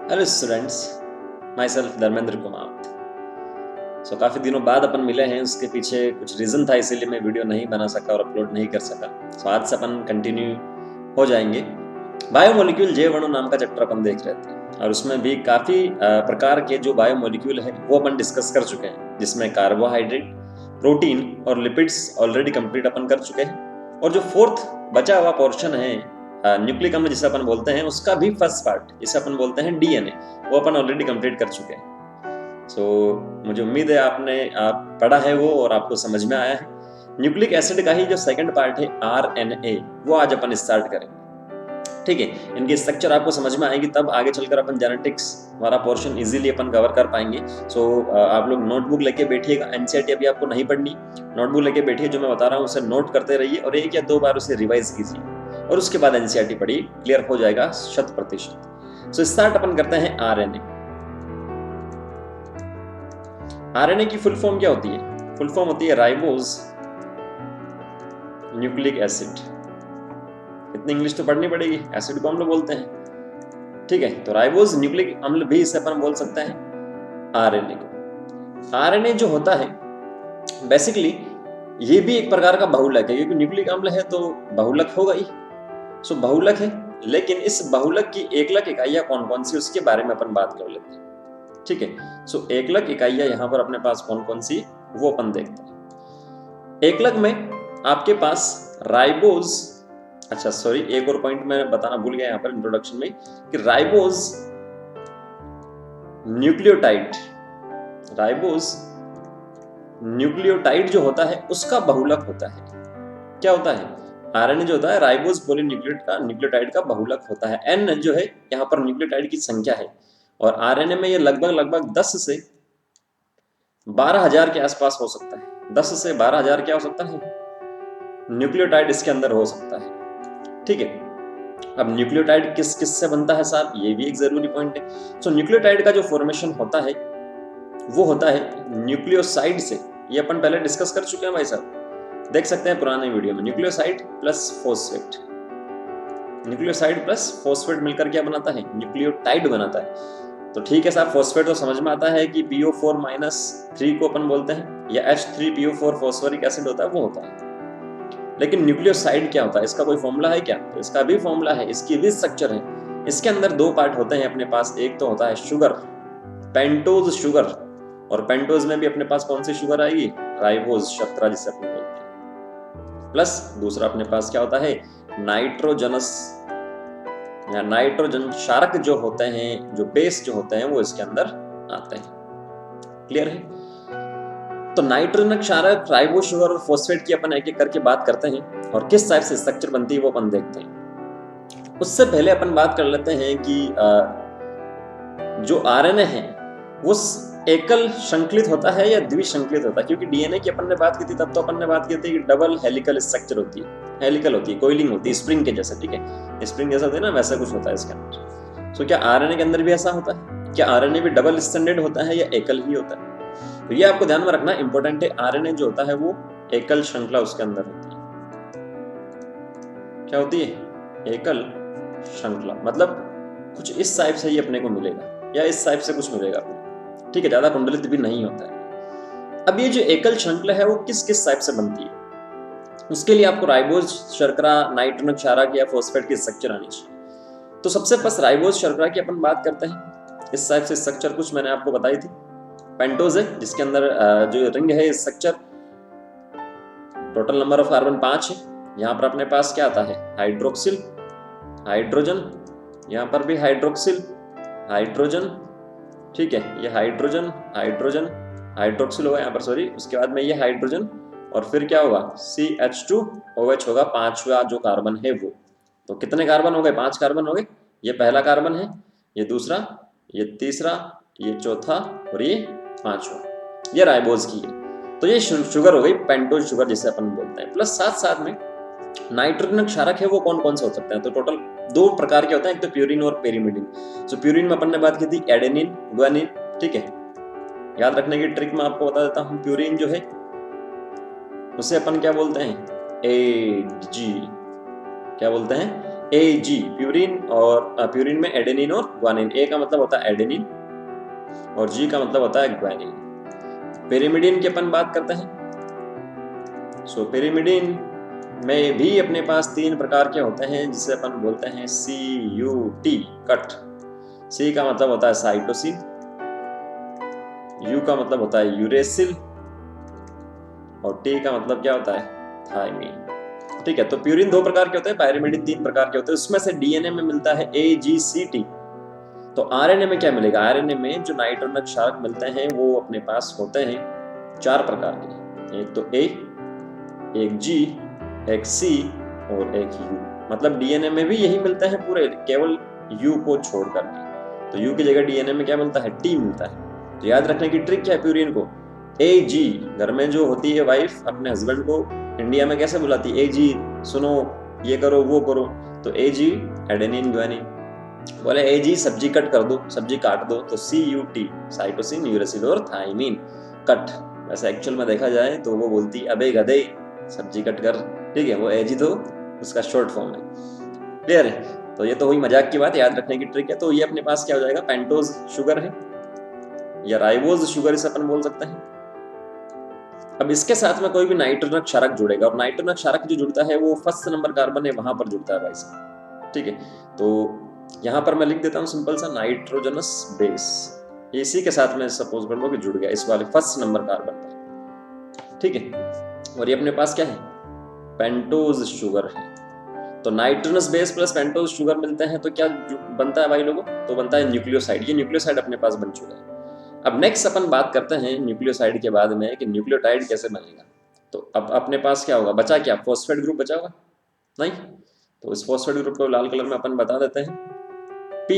Hello students, my self Dharmendra Kumar. काफ़ी दिनों बाद अपन मिले हैं, उसके पीछे कुछ रीज़न था, इसीलिए मैं वीडियो नहीं बना सका और अपलोड नहीं कर सका। आज से अपन कंटिन्यू हो जाएंगे। बायोमोलिक्यूल J1 नाम का चैप्टर अपन देख रहे थे और उसमें भी काफ़ी प्रकार के जो बायोमोलिक्यूल है वो अपन डिस्कस कर चुके हैं, जिसमें कार्बोहाइड्रेट, प्रोटीन और लिपिड्स ऑलरेडी कंप्लीट अपन कर चुके हैं। और जो फोर्थ बचा हुआ पोर्शन है न्यूक्लिक अम्ल जिसे अपन बोलते हैं, उसका भी फर्स्ट पार्ट जिसे अपन बोलते हैं DNA, वो अपन ऑलरेडी कंप्लीट कर चुके हैं। मुझे उम्मीद है आपने पढ़ा है वो और आपको समझ में आया है। न्यूक्लिक एसिड का ही जो सेकंड पार्ट है RNA, वो आज अपन स्टार्ट करेंगे। ठीक है, इनकी स्ट्रक्चर आपको समझ में आएगी, तब आगे चलकर अपन जेनेटिक्स वाला पोर्शन इजीली अपन कवर कर पाएंगे। आप लोग नोटबुक लेके बैठिएगा। एनसीईआरटी अभी आपको नहीं पढ़नी, नोटबुक लेके बैठिए, जो मैं बता रहा हूँ उसे नोट करते रहिए और 1 या 2 बार उसे रिवाइज कीजिए और उसके बाद एनसीईआरटी पढ़िए, क्लियर हो जाएगा 100%। स्टार्ट अपन करते हैं RNA। RNA की फुल फॉर्म क्या होती है? फुल फॉर्म होती है राइबोज न्यूक्लिक एसिड। इतनी इंग्लिश तो पढ़नी पड़ेगी, एसिड को हम लोग बोलते हैं। ठीक है, तो राइबोज न्यूक्लिक अम्ल भी इसे अपन बोल सकते हैं RNA को। RNA जो होता है बेसिकली ये भी एक प्रकार का बहुलक है, क्योंकि न्यूक्लिक अम्ल है तो बहुलक होगा ही। बहुलक है, लेकिन इस बहुलक की एकलक इकाइयां कौन कौन सी, उसके बारे में अपन बात कर लेते हैं। ठीक है, एकलक इकाइयां यहाँ पर अपने पास कौन कौन सी, वो अपन देखते हैं। एकलक में आपके पास राइबोज, अच्छा सॉरी, एक और पॉइंट मैं बताना भूल गया यहाँ पर इंट्रोडक्शन में, कि राइबोज न्यूक्लियोटाइड जो होता है उसका बहुलक होता है। क्या होता है? RNA जो होता है राइबोज न्यूक्लियोटाइड का बहुलक होता है। N जो है यहाँ पर न्यूक्लियोटाइड की संख्या है और RNA में ये लगभग 10 से 12,000 के आसपास हो सकता है। 10 से 12,000 क्या हो सकता है? न्यूक्लियोटाइड इसके अंदर हो सकता है। ठीक है, अब न्यूक्लियोटाइड किस किस से बनता है साहब, ये भी एक जरूरी पॉइंट है। न्यूक्लियोटाइड का जो फॉर्मेशन होता है वो होता है न्यूक्लियोसाइड से। ये अपन पहले डिस्कस कर चुके हैं भाई साहब, देख सकते हैं पुराने वीडियो में। Nucleoside plus phosphate, nucleoside plus phosphate मिलकर क्या बनाता है? न्यूक्लियोटाइड बनाता है। तो ठीक है साहब, फॉस्फेट तो समझ में आता है कि PO4-3 को अपन बोलते हैं, या H3PO4 फॉस्फोरिक एसिड होता है, वो होता है। लेकिन न्यूक्लियोसाइड क्या होता है? इसका कोई फॉर्मूला है क्या? तो इसका भी फॉर्मूला है, इसकी भी स्ट्रक्चर है। इसके अंदर 2 पार्ट होते हैं अपने पास। एक तो होता है शुगर, पेंटोज शुगर, और पेंटोज में भी अपने पास कौन सी शुगर आएगी? राइबोज शर्करा जिसे अपन बोलते हैं। प्लस दूसरा अपने पास क्या होता है? नाइट्रोजनस या नाइट्रोजन क्षारक जो होते हैं, जो बेस जो होते हैं, वो इसके अंदर आते हैं। क्लियर है? तो नाइट्रोजन क्षारक, राइबोज शुगर और फॉस्फेट की अपन एक एक करके बात करते हैं और किस टाइप से स्ट्रक्चर बनती है वो अपन देखते हैं। उससे पहले अपन बात कर लेते हैं कि जो RNA है वो एकल संकलित होता है या द्विसंकलित होता है। क्योंकि DNA की अपन ने बात की थी, तब तो अपन ने बात की थी कि डबल हेलिकल स्ट्रक्चर होती है, हेलिकल होती है, कोइलिंग होती है, स्प्रिंग के जैसे। ठीक है, स्प्रिंग जैसा होता है ना, वैसा कुछ होता है इसके अंदर। क्या RNA के अंदर भी ऐसा होता है? क्या RNA भी डबल स्टैंडर्ड होता है या एकल ही होता है? तो ये आपको ध्यान में रखना इंपॉर्टेंट है। RNA जो होता है वो एकल श्रृंखला उसके अंदर होती है। क्या होती है? एकल श्रृंखला, मतलब कुछ इस टाइप से ही अपने को मिलेगा या इस टाइप से कुछ मिलेगा अपने। ठीक है, ज्यादा कुंडलित भी नहीं होता है। अब ये जो एकल श्रृंखला है वो किस किस टाइप से बनती है, उसके लिए आपको राइबोज शर्करा, नाइट्रोजन क्षारक या फॉस्फेट की स्ट्रक्चर आनी चाहिए। तो सबसे पास राइबोज शर्करा की अपन बात करते हैं। इस टाइप से स्ट्रक्चर कुछ मैंने आपको बताई थी। पेंटोज है जिसके अंदर जो रिंग है structure, total number of carbon 5 है। यहाँ पर अपने पास क्या आता है? हाइड्रोक्सिल, हाइड्रोजन, यहाँ पर भी हाइड्रोक्सिल, हाइड्रोजन। ठीक है, ये हाइड्रोजन हाइड्रोजन हाइड्रोक्सिल होगा यहाँ पर, सॉरी। उसके बाद में ये हाइड्रोजन और फिर क्या होगा? CH2OH होगा, 5वां जो कार्बन है वो। तो कितने कार्बन हो गए? 5 कार्बन हो गए। ये पहला कार्बन है, ये दूसरा, ये तीसरा, ये चौथा और ये 5वां। ये राइबोज की है। तो ये शुगर हो गई, पेंटोज शुगर जिसे अपन बोलते हैं। प्लस साथ साथ में नाइट्रोजन क्षारक है वो कौन कौन से हो सकते हैं? तो टोटल 2 प्रकार के होते हैं, एक तो प्यूरिन और पेरीमिडिन। प्यूरिन में अपन ने बात की थी एडेनिन, ग्वानिन। ठीक है, याद रखने की ट्रिक मैं आपको बता देता हूँ। प्यूरिन जो है उसे अपन क्या बोलते हैं? AG। क्या बोलते हैं? AG प्यूरिन, और प्यूरिन में एडेनिन और ग्वानिन। A का मतलब होता है एडेनिन और G का मतलब होता है ग्वानिन। पिरिमिडिन की अपन बात करते हैं। सो पिरिमिडिन में भी अपने पास 3 प्रकार के होते हैं जिसे अपन बोलते हैं CUT कट। C का मतलब होता है साइटोसिन, U का मतलब होता है यूरेसिल और T का मतलब क्या होता है थायमीन। ठीक है, तो प्यूरिन 2 प्रकार के होते हैं, पायरिमिडिन 3 प्रकार के होते हैं। उसमें से डीएनए में मिलता है AGCT। तो आरएनए में क्या मिलेगा? आरएनए में जो नाइट्रोजन क्षारक मिलते हैं वो अपने पास होते हैं 4 प्रकार के, एक तो A, एक G, एक C और एक U। मतलब डीएनए में भी यही मिलते हैं पूरे, केवल U को छोड़ करके। तो U की जगह डीएनए में क्या मिलता है? T मिलता है। तो याद रखने की ट्रिक क्या है प्यूरिन को? AG, घर में जो होती है वाइफ अपने हस्बैंड को इंडिया में कैसे बुलाती है? AG सुनो, ये करो वो करो। तो AG एडेनिन ग्वानिन। बोले AG सब्जी कट कर दो, सब्जी काट दो, तो CUT साइटोसिन यूरेसिल और थायमीन कट। वैसे एक्चुअल में देखा जाए तो वो बोलती अबे गधे सब्जी कट कर। ठीक है, वो AG तो उसका शॉर्ट फॉर्म है। क्लियर है? तो ये तो हुई मजाक की बात, याद रखने की ट्रिक है। तो ये अपने पास क्या हो जाएगा? पेंटोज शुगर है या राइबोज शुगर इसे अपन बोल सकते हैं। अब इसके साथ में कोई भी नाइट्रोजन क्षारक जुड़ेगा और नाइट्रोजन क्षारक जो जुड़ता है वो फर्स्ट नंबर कार्बन है वहां पर जुड़ता है भाई साहब। ठीक है, तो यहां पर मैं लिख देता हूं सिंपल सा नाइट्रोजनस बेस। इसी के साथ में सपोज कर लो कि जुड़ गया इस वाले फर्स्ट नंबर कार्बन पर। ठीक है, और ये अपने पास क्या है? पेंटोज शुगर है। तो nitrogenous base plus pentose sugar मिलते हैं तो क्या बनता है भाई लोगों? तो बनता है न्यूक्लियोसाइड। ये न्यूक्लियोसाइड अपने पास बन चुका है। अब नेक्स्ट अपन बात करते हैं न्यूक्लियोसाइड के बाद में कि न्यूक्लियोटाइड कैसे बनेगा। तो अब अपने पास क्या होगा? बचा क्या? फॉस्फेट ग्रुप बचा होगा नहीं? तो इस फॉस्फेट ग्रुप को लाल कलर में अपन बता देते हैं P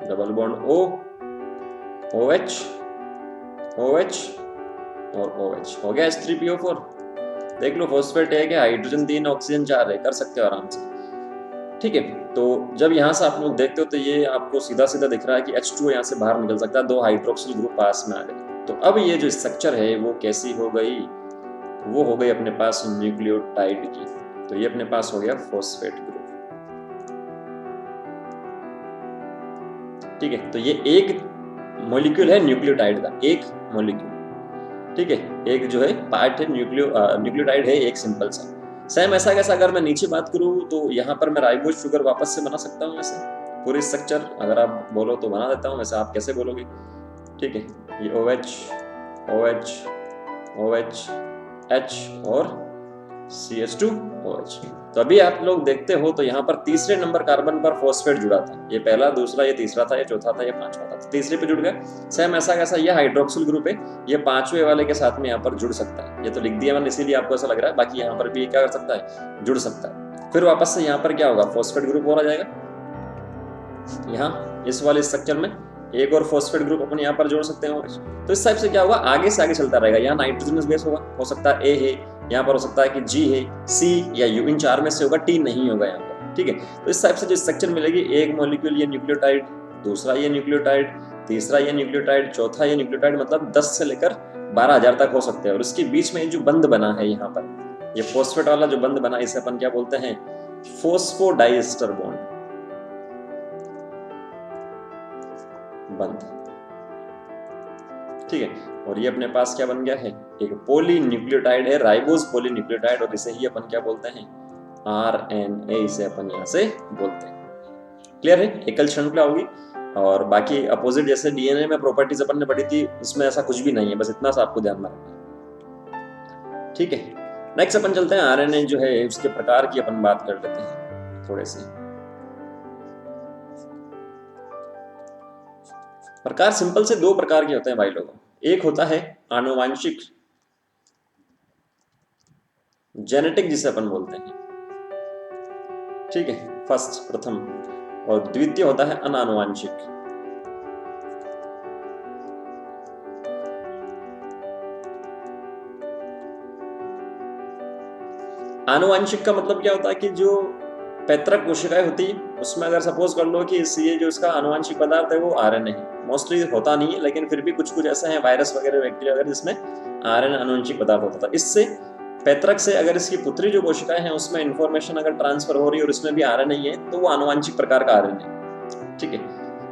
double bond O, OH, OH और OH हो गया H3PO4। देख लो फॉस्फेट है कि हाइड्रोजन 3 ऑक्सीजन 4 है, कर सकते हो आराम से। ठीक है, तो जब यहाँ से आप लोग देखते हो तो ये आपको सीधा सीधा दिख रहा है कि H2 यहाँ से बाहर निकल सकता है, 2 हाइड्रोक्सिल ग्रुप पास में आ गए। तो अब ये जो स्ट्रक्चर है वो कैसी हो गई? वो हो गई अपने पास न्यूक्लियोटाइड की। तो ये अपने पास हो गया फॉस्फेट ग्रुप। ठीक है, तो ये एक मॉलिक्यूल है न्यूक्लियोटाइड का, एक मॉलिक्यूल। ठीक है, एक जो है पार्ट है न्यूक्लियोटाइड है एक सिंपल सा। सेम ऐसा कैसा अगर मैं नीचे बात करूं तो यहाँ पर मैं राइबोज शुगर वापस से बना सकता हूँ। वैसे पूरी स्ट्रक्चर अगर आप बोलो तो बना देता हूँ, वैसे आप कैसे बोलोगे? ठीक है, ये OH, OH, OH, H और CH2OH। तो अभी आप लोग देखते हो तो यहाँ पर तीसरे नंबर कार्बन पर फॉस्फेट जुड़ा था। ये पहला, दूसरा, ये तीसरा था, ये चौथा था, ये पांचवा था। तो तीसरे पे जुड़ गया। सेम ऐसा कैसा ये हाइड्रोक्सिल ग्रुप है, ये पांचवे वाले के साथ में यहाँ पर जुड़ सकता है। ये तो लिख दिया मैंने इसीलिए आपको ऐसा लग रहा है, बाकी यहाँ पर भी क्या कर सकता है? जुड़ सकता है। फिर वापस से यहाँ पर क्या होगा? फॉस्फेट ग्रुप और आ जाएगा। यहाँ इस वाले स्ट्रक्चर में एक और फॉस्फेट ग्रुप अपन यहाँ पर जोड़ सकते हैं। तो इस टाइप से क्या होगा? आगे से आगे चलता रहेगा। यहाँ नाइट्रोजनस बेस होगा, हो सकता है A है, यहाँ पर हो सकता है कि G है, C या U, इन 4 में से होगा, T नहीं होगा यहाँ पर। ठीक है, तो इस टाइप से जो स्ट्रक्चर मिलेगी, एक मॉलिक्यूल ये न्यूक्लियोटाइड, दूसरा ये न्यूक्लियोटाइड, तीसरा ये न्यूक्लियोटाइड, चौथा ये न्यूक्लियोटाइड, मतलब 10 से लेकर 12,000 तक हो सकते हैं। और इसके बीच में जो बंध बना है यहाँ पर, ये फॉस्फेट वाला जो बंध बना, इसे अपन क्या बोलते हैं? फॉस्फोडाइएस्टर बॉन्ड बंध। ठीक है, और ये अपने पास क्या बन गया है? एक पॉलीन्यूक्लियोटाइड है, राइबोज पॉलीन्यूक्लियोटाइड, और इसे ही अपन क्या बोलते हैं? RNA इसे अपन यहाँ से बोलते हैं। क्लियर है? एकल श्रृंखला होगी और बाकी अपोजिट जैसे डीएनए में प्रॉपर्टीज अपन ने पढ़ी थी, उसमें ऐसा कुछ भी नहीं है। बस इतना सा आपको ध्यान में रखना। ठीक है, नेक्स्ट अपन चलते हैं आरएनए जो है उसके प्रकार की अपन बात कर लेते हैं थोड़े से। प्रकार सिंपल से 2 प्रकार के होते हैं भाई लोगों। एक होता है आनुवांशिक, जेनेटिक जिसे अपन बोलते हैं। ठीक है, फर्स्ट, प्रथम, और द्वितीय होता है अनानुवांशिक। आनुवांशिक का मतलब क्या होता है कि जो पैतृक कोशिकाएं होती है उसमें अगर सपोज कर लो कि ये जो इसका आनुवांशिक पदार्थ है वो आरएनए है। मोस्टली होता नहीं है, लेकिन फिर भी कुछ कुछ ऐसा है, वायरस वगैरह, बैक्टीरिया वगैरह, जिसमें आरएनए आनुवांशिक पदार्थ होता था। इससे पैतृक से अगर इसकी पुत्री जो कोशिकाएं हैं उसमें इंफॉर्मेशन अगर ट्रांसफर हो रही है और उसमें भी आरएनए है तो वो आनुवंशिक प्रकार का आरएनए, ठीक है,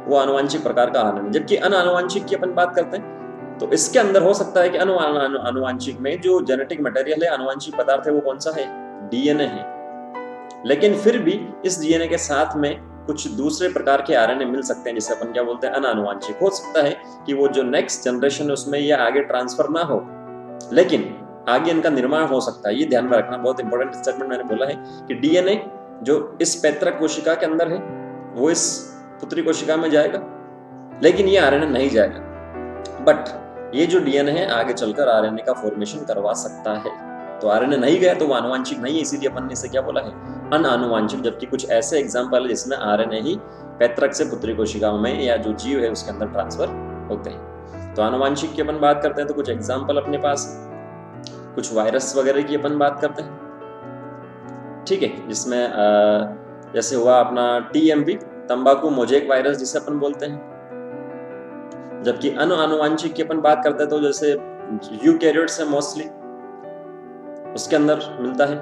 वो आनुवंशिक प्रकार का आरएनए। जबकि अनानुवंशिक की अपन बात करते हैं तो इसके अंदर हो सकता है कि आनुवंशिक में जो जेनेटिक मटेरियल है, आनुवंशिक पदार्थ है, वो कौन सा है, डीएनए है। लेकिन फिर भी इस डीएनए के साथ में कुछ दूसरे प्रकार के आरएनए मिल सकते हैं, जिसे अपन क्या बोलते हैं, अनानुवंशिक। हो सकता है कि वो जो नेक्स्ट जनरेशन है उसमें ये आगे ट्रांसफर ना हो, लेकिन आगे इनका निर्माण हो सकता है। ये ध्यान में रखना, बहुत इंपॉर्टेंट स्टेटमेंट मैंने बोला है कि डीएनए जो इस पैतृक कोशिका के अंदर है वो इस पुत्री कोशिका में जाएगा, लेकिन ये आरएनए नहीं जाएगा। बट ये जो डीएनए है आगे चलकर आरएनए का फॉर्मेशन करवा सकता है। तो आरएनए नहीं गया तो वो आनुवंशिक नहीं है, इसीलिए अपन ने इसे क्या बोला है, अनानुवंशिक। जबकि कुछ ऐसे एग्जाम्पल है जिसमें आरएनए ही पैतृक से पुत्री कोशिकाओं में या जो जीव है उसके अंदर ट्रांसफर होते हैं। तो आनुवंशिक की अपन बात करते हैं तो कुछ एग्जाम्पल अपने पास, कुछ वायरस वगैरह की अपन बात करते हैं, ठीक है, जिसमें जैसे हुआ अपना टीएमवी, तंबाकू मोजेक वायरस जिसे अपन बोलते हैं। जबकि आनुवंशिक की अपन बात करते हैं तो जैसे यूकैरियोट्स है मोस्टली, उसके अंदर मिलता है,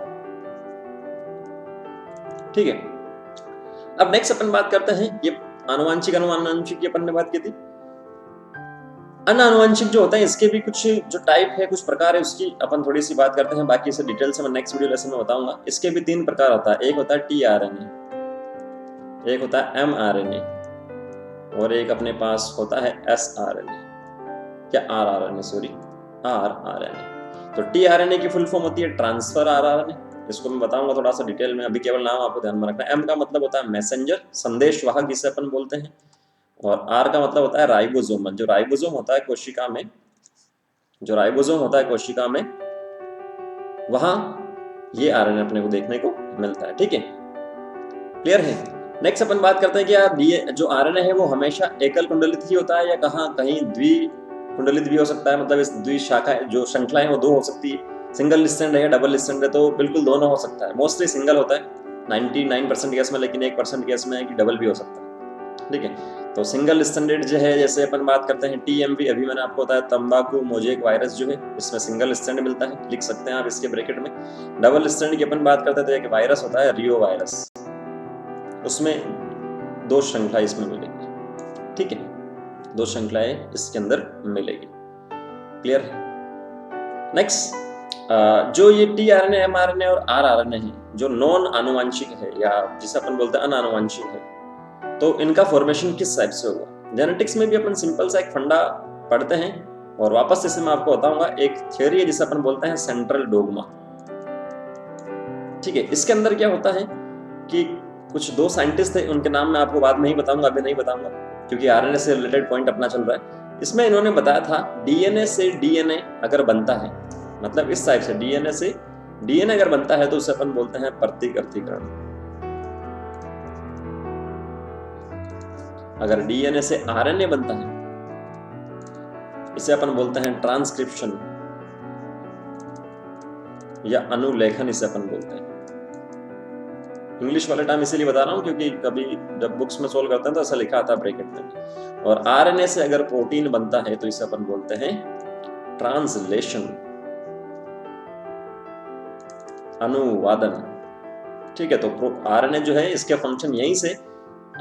ठीक है। अब नेक्स्ट अपन बात करते हैं, ये आनुवंशिक अनुवांशिक की अपन ने बात की थी। अनानुवंशिक जो होता है इसके भी कुछ जो टाइप है, कुछ प्रकार है, उसकी अपन थोड़ी सी बात करते हैं। बाकी इसे डिटेल से मैं नेक्स्ट वीडियो लेसन में बताऊंगा। इसके भी 3 प्रकार होता है, एक होता है टीआरएनए, एक होता है एमआरएनए और एक अपने पास होता है एसआरएनए या आरआरएनए, सॉरी आरआरएनए। तो टीआरएनए की फुल फॉर्म होती है ट्रांसफर आरआरएनए, इसको मैं बताऊंगा थोड़ा सा डिटेल में, अभी केवल नाम आपको ध्यान में रखना है। एम का मतलब होता है मैसेंजर, संदेशवाहक जिसे अपन बोलते हैं, और आर का मतलब होता है राइबोसोम। जो राइबोसोम होता है कोशिका में, जो राइबोसोम होता है कोशिका में, वहां ये आरएनए अपने को देखने को मिलता है, ठीक है, क्लियर है। नेक्स्ट अपन बात करते हैं कि यार ये जो आरएनए है वो हमेशा एकल कुंडलित ही होता है या कहीं द्विकुंडलित भी हो सकता है। मतलब इस द्विशाखा जो श्रृंखलाएं वो 2 हो सकती है, सिंगल स्टैंड है या डबल स्टैंड है, तो बिल्कुल दोनों हो सकता है। मोस्टली सिंगल होता है 99% केस में, लेकिन 1% केस में है कि डबल भी हो सकता है, ठीक है। तो सिंगल स्टैंडर्ड जो है, जैसे अपन बात करते हैं टीएमवी, अभी मैंने आपको बताया तंबाकू मोजेक वायरस जो है इसमें सिंगल स्टैंड मिलता है, लिख सकते हैं आप इसके ब्रैकेट में। डबल स्टैंड की अपन बात करते हैं तो एक वायरस होता है रियो वायरस, उसमें 2 श्रृंखला इसमें मिलेगी, ठीक है, 2 श्रृंखलाएं इसके अंदर मिलेगी, क्लियर है। नेक्स्ट जो ये टीआरएनए, एमआरएनए और आरआरएनए है जो नॉन आनुवंशिक है या जिसे अपन बोलते हैं अनानुवंशिक है, तो इनका फॉर्मेशन किस टाइप से होगा। जेनेटिक्स में भी अपन सिंपल सा एक फंडा पढ़ते हैं और वापस से मैं आपको बताऊंगा। एक थ्योरी है जिसे अपन बोलते हैं सेंट्रल डोगमा, ठीक है। इसके अंदर क्या होता है कि कुछ 2 साइंटिस्ट थे, उनके नाम मैं आपको बाद में ही बताऊंगा, अभी नहीं बताऊंगा क्योंकि आरएनए से रिलेटेड पॉइंट अपना चल रहा है। इसमें इन्होंने बताया था डीएनए से डीएनए अगर बनता है, मतलब इस टाइप से डीएनए से डीएनए अगर बनता है तो उसे अपन बोलते हैं प्रतिकृतिकरण। अगर डीएनए से आरएनए बनता है इसे अपन बोलते हैं ट्रांसक्रिप्शन या अनुलेखन, इसे अपन बोलते हैं। इंग्लिश वाले टाइम इसीलिए बता रहा हूं क्योंकि कभी जब बुक्स में सोल्व करते हैं तो ऐसा लिखा आता है ब्रैकेट में। और आरएनए से अगर प्रोटीन बनता है तो इसे अपन बोलते हैं ट्रांसलेशन, अनुवादन, ठीक है। तो आरएनए जो है इसके फंक्शन यहीं से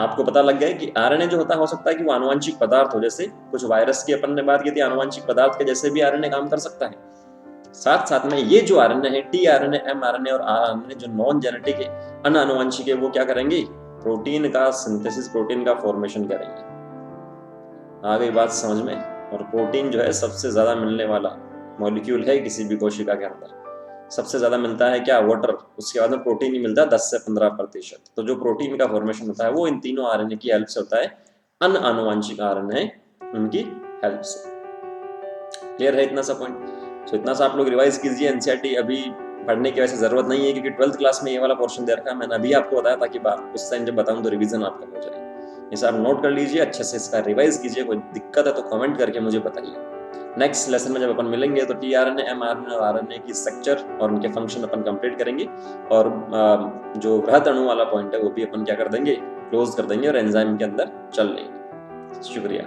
आपको पता लग गया कि आरएनए जो होता है हो सकता है कि वो आनुवंशिक पदार्थ हो, जैसे कुछ वायरस की अपन ने बात की थी, आनुवंशिक पदार्थ के जैसे भी आरएनए काम कर सकता है। साथ साथ में ये जो आरएनए है, टीआरएनए, एमआरएनए और आरएनए जो नॉन जेनेटिक है, अनानुवंशिक है, वो क्या करेंगे, प्रोटीन का सिंथेसिस, प्रोटीन का फॉर्मेशन करेंगे। आ गई बात समझ में। और प्रोटीन जो है सबसे ज्यादा मिलने वाला मॉलिक्यूल है किसी भी कोशिका के अंदर। सबसे ज्यादा मिलता है क्या, वाटर, उसके बाद में प्रोटीन ही मिलता है 10 से 15%। तो जो प्रोटीन का फॉर्मेशन होता है वो इन तीनों आरएनए की हेल्प से होता है, अनानुवंशिक आरएनए उनकी हेल्प से। क्लियर है इतना सा पॉइंट। तो इतना सा आप लोग रिवाइज कीजिए। एनसीईआरटी अभी पढ़ने की वैसे जरूरत नहीं है क्योंकि 12th क्लास में ये वाला पोर्शन दे रखा है, मैंने अभी आपको बताया ताकि उस टाइम जब बताऊं तो रिवीजन आपका हो जाए। इसे आप नोट कर लीजिए, अच्छे से इसका रिवाइज कीजिए। कोई दिक्कत है तो कमेंट करके मुझे बताइए। नेक्स्ट लेसन में जब अपन मिलेंगे तो टीआरएनए, एमआरएनए और आरएनए की स्ट्रक्चर और उनके फंक्शन अपन कंप्लीट करेंगे, और जो बृहद अणु वाला पॉइंट है वो भी अपन क्या कर देंगे, क्लोज कर देंगे और एंजाइम के अंदर चल लेंगे। शुक्रिया।